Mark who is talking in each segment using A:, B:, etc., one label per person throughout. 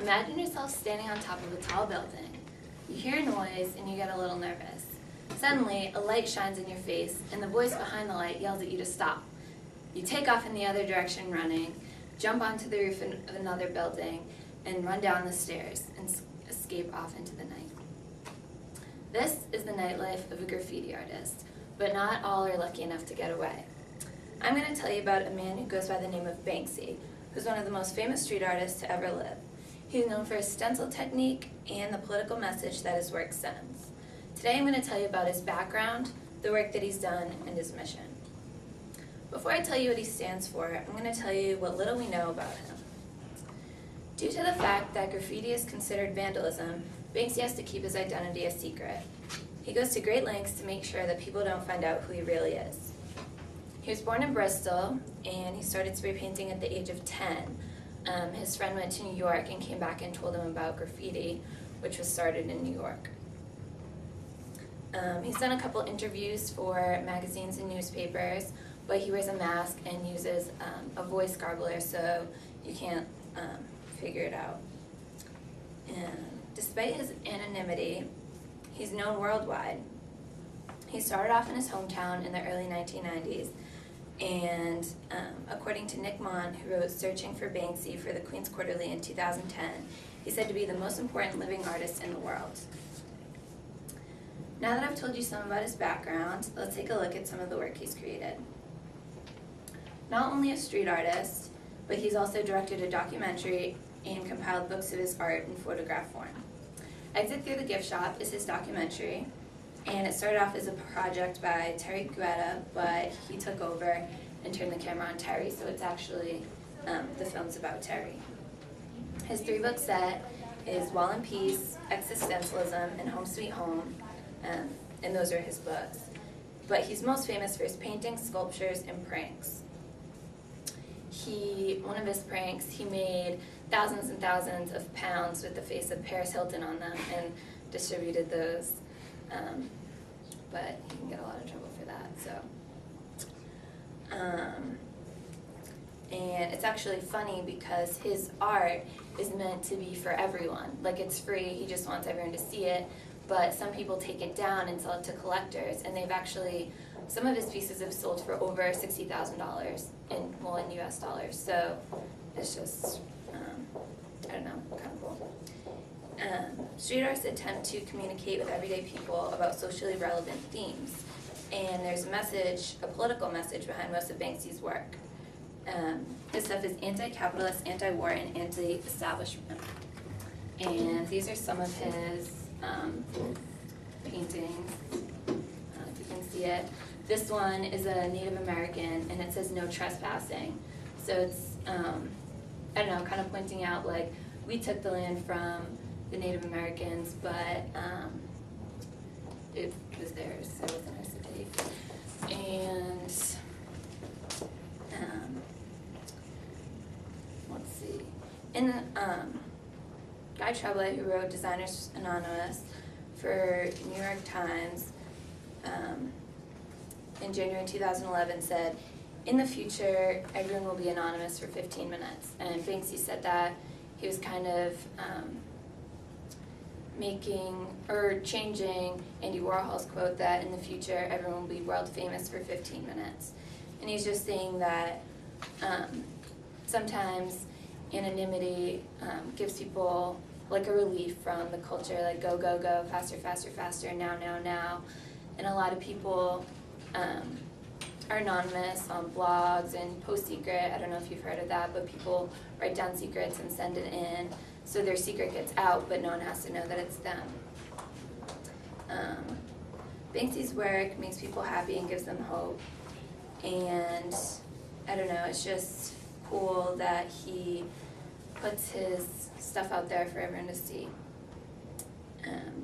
A: Imagine yourself standing on top of a tall building. You hear a noise and you get a little nervous. Suddenly, a light shines in your face and the voice behind the light yells at you to stop. You take off in the other direction running, jump onto the roof of another building, and run down the stairs and escape off into the night. This is the nightlife of a graffiti artist, but not all are lucky enough to get away. I'm going to tell you about a man who goes by the name of Banksy, who's one of the most famous street artists to ever live. He's known for his stencil technique and the political message that his work sends. Today I'm going to tell you about his background, the work that he's done, and his mission. Before I tell you what he stands for, I'm going to tell you what little we know about him. Due to the fact that graffiti is considered vandalism, Banksy has to keep his identity a secret. He goes to great lengths to make sure that people don't find out who he really is. He was born in Bristol, and he started spray painting at the age of 10. His friend went to New York and came back and told him about graffiti, which was started in New York. He's done a couple interviews for magazines and newspapers, but he wears a mask and uses a voice garbler so you can't figure it out. And despite his anonymity, he's known worldwide. He started off in his hometown in the early 1990s, and according to Nick Mon, who wrote Searching for Banksy for the Queen's Quarterly in 2010, he's said to be the most important living artist in the world. Now that I've told you some about his background, let's take a look at some of the work he's created. Not only a street artist, but he's also directed a documentary and compiled books of his art in photograph form. Exit Through the Gift Shop is his documentary, and it started off as a project by Terry Guetta, but he took over and turned the camera on Terry, so it's actually, the film's about Terry. His 3-book set is Wall and Peace, Existentialism, and Home Sweet Home, and those are his books. But he's most famous for his paintings, sculptures, and pranks. One of his pranks, he made thousands and thousands of pounds with the face of Paris Hilton on them and distributed those. But he can get a lot of trouble for that. And it's actually funny because his art is meant to be for everyone. Like, it's free, he just wants everyone to see it, but some people take it down and sell it to collectors, and they've actually, some of his pieces have sold for over $60,000 in US dollars. So it's just, I don't know, kind of cool. Street artists attempt to communicate with everyday people about socially relevant themes, and there's a message, a political message behind most of Banksy's work. His stuff is anti-capitalist, anti-war, and anti-establishment. And these are some of his paintings, if you can see it. This one is a Native American, and it says no trespassing. So it's, I don't know, kind of pointing out, like, we took the land from the Native Americans, but it was theirs, so it was in our city. And let's see. In Guy Tremblay, who wrote Designers Anonymous for New York Times in January 2011, said, "In the future, everyone will be anonymous for 15 minutes." And Banksy said that he was kind of changing Andy Warhol's quote that in the future everyone will be world famous for 15 minutes. And he's just saying that sometimes anonymity gives people like a relief from the culture, like go, go, go, faster, faster, faster, now, now, now. And a lot of people are anonymous on blogs and post secret. I don't know if you've heard of that, but people write down secrets and send it in, so their secret gets out, but no one has to know that it's them. Banksy's work makes people happy and gives them hope, and I don't know, it's just cool that he puts his stuff out there for everyone to see.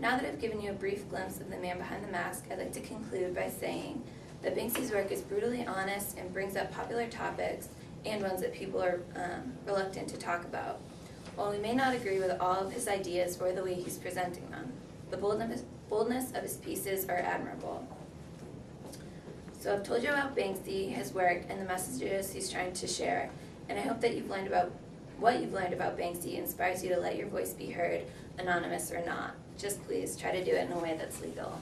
A: Now that I've given you a brief glimpse of the man behind the mask, I'd like to conclude by saying that Banksy's work is brutally honest and brings up popular topics and ones that people are reluctant to talk about. While we may not agree with all of his ideas or the way he's presenting them, the boldness of his pieces are admirable. So I've told you about Banksy, his work, and the messages he's trying to share, and I hope that you've learned about what you've learned about Banksy inspires you to let your voice be heard, anonymous or not. Just please try to do it in a way that's legal.